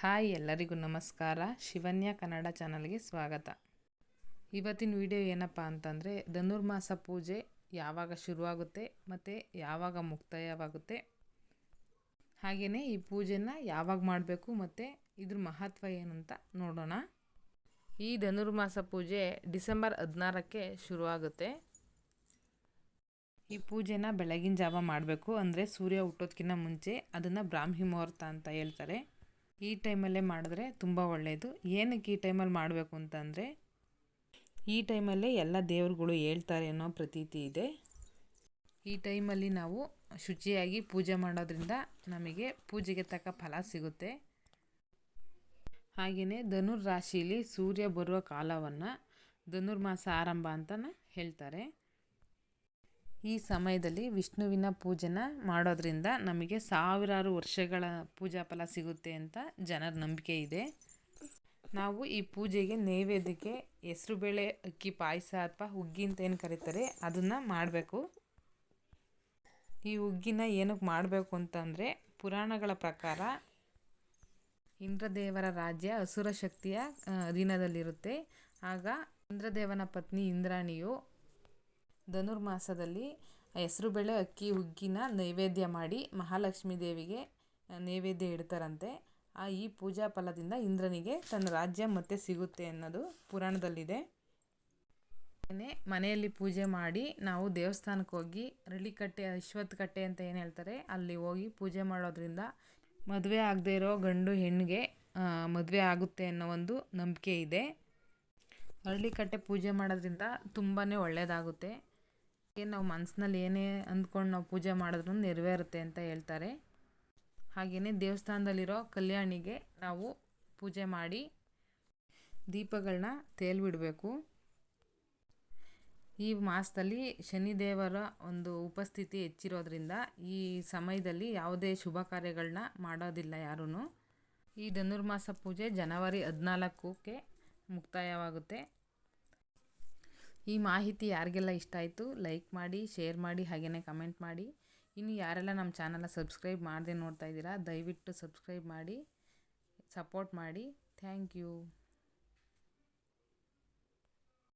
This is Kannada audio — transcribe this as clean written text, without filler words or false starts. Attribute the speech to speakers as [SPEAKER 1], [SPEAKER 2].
[SPEAKER 1] ಹಾಯ್ ಎಲ್ಲರಿಗೂ ನಮಸ್ಕಾರ. ಶಿವನ್ಯ ಕನ್ನಡ ಚಾನಲ್ಗೆ ಸ್ವಾಗತ. ಇವತ್ತಿನ ವಿಡಿಯೋ ಏನಪ್ಪ ಅಂತಂದರೆ ಧನುರ್ಮಾಸ ಪೂಜೆ ಯಾವಾಗ ಶುರುವಾಗುತ್ತೆ ಮತ್ತು ಯಾವಾಗ ಮುಕ್ತಾಯವಾಗುತ್ತೆ, ಹಾಗೆಯೇ ಈ ಪೂಜೆನ ಯಾವಾಗ ಮಾಡಬೇಕು ಮತ್ತು ಇದ್ರ ಮಹತ್ವ ಏನಂತ ನೋಡೋಣ. ಈ ಧನುರ್ಮಾಸ ಪೂಜೆ ಡಿಸೆಂಬರ್ 16ಕ್ಕೆ ಶುರುವಾಗುತ್ತೆ. ಈ ಪೂಜೆನ ಬೆಳಗಿನ ಜಾವ ಮಾಡಬೇಕು, ಅಂದರೆ ಸೂರ್ಯ ಹುಟ್ಟೋದಕ್ಕಿಂತ ಮುಂಚೆ. ಅದನ್ನು ಬ್ರಾಹ್ಮಿ ಮುಹೂರ್ತ ಅಂತ ಹೇಳ್ತಾರೆ. ಈ ಟೈಮಲ್ಲೇ ಮಾಡಿದ್ರೆ ತುಂಬ ಒಳ್ಳೆಯದು. ಏನಕ್ಕೆ ಈ ಟೈಮಲ್ಲಿ ಮಾಡಬೇಕು ಅಂತಂದರೆ ಈ ಟೈಮಲ್ಲೇ ಎಲ್ಲ ದೇವರುಗಳು ಹೇಳ್ತಾರೆ ಅನ್ನೋ ಪ್ರತೀತಿ ಇದೆ. ಈ ಟೈಮಲ್ಲಿ ನಾವು ಶುಚಿಯಾಗಿ ಪೂಜೆ ಮಾಡೋದ್ರಿಂದ ನಮಗೆ ಪೂಜೆಗೆ ತಕ್ಕ ಫಲ ಸಿಗುತ್ತೆ. ಹಾಗೆಯೇ ಧನುರ್ ರಾಶಿಯಲ್ಲಿ ಸೂರ್ಯ ಬರುವ ಕಾಲವನ್ನು ಧನುರ್ಮಾಸ ಆರಂಭ ಅಂತಲೇ ಹೇಳ್ತಾರೆ. ಈ ಸಮಯದಲ್ಲಿ ವಿಷ್ಣುವಿನ ಪೂಜೆನ ಮಾಡೋದ್ರಿಂದ ನಮಗೆ ಸಾವಿರಾರು ವರ್ಷಗಳ ಪೂಜಾ ಫಲ ಸಿಗುತ್ತೆ ಅಂತ ಜನರ ನಂಬಿಕೆ ಇದೆ. ನಾವು ಈ ಪೂಜೆಗೆ ನೈವೇದ್ಯಕ್ಕೆ ಹೆಸರುಬೇಳೆ ಅಕ್ಕಿ ಪಾಯಸ ಅಥವಾ ಹುಗ್ಗಿ ಅಂತ ಏನು ಕರೀತಾರೆ ಅದನ್ನು ಮಾಡಬೇಕು. ಈ ಹುಗ್ಗಿನ ಏನಕ್ಕೆ ಮಾಡಬೇಕು ಅಂತಂದರೆ ಪುರಾಣಗಳ ಪ್ರಕಾರ ಇಂದ್ರದೇವರ ರಾಜ್ಯ ಅಸುರ ಶಕ್ತಿಯ ಅಧೀನದಲ್ಲಿರುತ್ತೆ. ಆಗ ಇಂದ್ರದೇವನ ಪತ್ನಿ ಇಂದ್ರಾಣಿಯು ಧನುರ್ಮಾಸದಲ್ಲಿ ಹೆಸರುಬೇಳೆ ಅಕ್ಕಿ ಹುಗ್ಗಿನ ನೈವೇದ್ಯ ಮಾಡಿ ಮಹಾಲಕ್ಷ್ಮೀ ದೇವಿಗೆ ನೈವೇದ್ಯ ಇಡ್ತಾರಂತೆ. ಈ ಪೂಜಾ ಫಲದಿಂದ ಇಂದ್ರನಿಗೆ ತನ್ನ ರಾಜ್ಯ ಮತ್ತೆ ಸಿಗುತ್ತೆ ಅನ್ನೋದು ಪುರಾಣದಲ್ಲಿದೆ. ಮನೆಯಲ್ಲಿ ಪೂಜೆ ಮಾಡಿ ನಾವು ದೇವಸ್ಥಾನಕ್ಕೆ ಹೋಗಿ ರಳ್ಳಿಕಟ್ಟೆ ಅಶ್ವತ್ಥ ಕಟ್ಟೆ ಅಂತ ಏನು ಹೇಳ್ತಾರೆ ಅಲ್ಲಿ ಹೋಗಿ ಪೂಜೆ ಮಾಡೋದ್ರಿಂದ ಮದುವೆ ಆಗದೆ ಇರೋ ಗಂಡು ಹೆಣ್ಣಿಗೆ ಮದುವೆ ಆಗುತ್ತೆ ಅನ್ನೋ ಒಂದು ನಂಬಿಕೆ ಇದೆ. ಅರಳಿಕಟ್ಟೆ ಪೂಜೆ ಮಾಡೋದ್ರಿಂದ ತುಂಬಾ ಒಳ್ಳೆಯದಾಗುತ್ತೆ. ನಾವು ಮನಸ್ಸಿನಲ್ಲಿ ಏನೇ ಅಂದ್ಕೊಂಡು ನಾವು ಪೂಜೆ ಮಾಡಿದ್ರೂ ನೆರವೇರುತ್ತೆ ಅಂತ ಹೇಳ್ತಾರೆ. ಹಾಗೆಯೇ ದೇವಸ್ಥಾನದಲ್ಲಿರೋ ಕಲ್ಯಾಣಿಗೆ ನಾವು ಪೂಜೆ ಮಾಡಿ ದೀಪಗಳನ್ನ ತೇಲ್ಬಿಡಬೇಕು. ಈ ಮಾಸದಲ್ಲಿ ಶನಿದೇವರ ಒಂದು ಉಪಸ್ಥಿತಿ ಹೆಚ್ಚಿರೋದ್ರಿಂದ ಈ ಸಮಯದಲ್ಲಿ ಯಾವುದೇ ಶುಭ ಕಾರ್ಯಗಳನ್ನ ಮಾಡೋದಿಲ್ಲ ಯಾರೂ. ಈ ಧನುರ್ಮಾಸ ಪೂಜೆ ಜನವರಿ 14ಕ್ಕೆ ಮುಕ್ತಾಯವಾಗುತ್ತೆ. ಈ ಮಾಹಿತಿ ಯಾರಿಗೆಲ್ಲ ಇಷ್ಟ ಆಯಿತು ಲೈಕ್ ಮಾಡಿ, ಶೇರ್ ಮಾಡಿ, ಹಾಗೆಯೇ ಕಮೆಂಟ್ ಮಾಡಿ. ಇನ್ನು ಯಾರೆಲ್ಲ ನಮ್ಮ ಚಾನಲ್ನ ಸಬ್ಸ್ಕ್ರೈಬ್ ಮಾಡದೆ ನೋಡ್ತಾ ಇದ್ದೀರಾ ದಯವಿಟ್ಟು ಸಬ್ಸ್ಕ್ರೈಬ್ ಮಾಡಿ, ಸಪೋರ್ಟ್ ಮಾಡಿ. Thank you.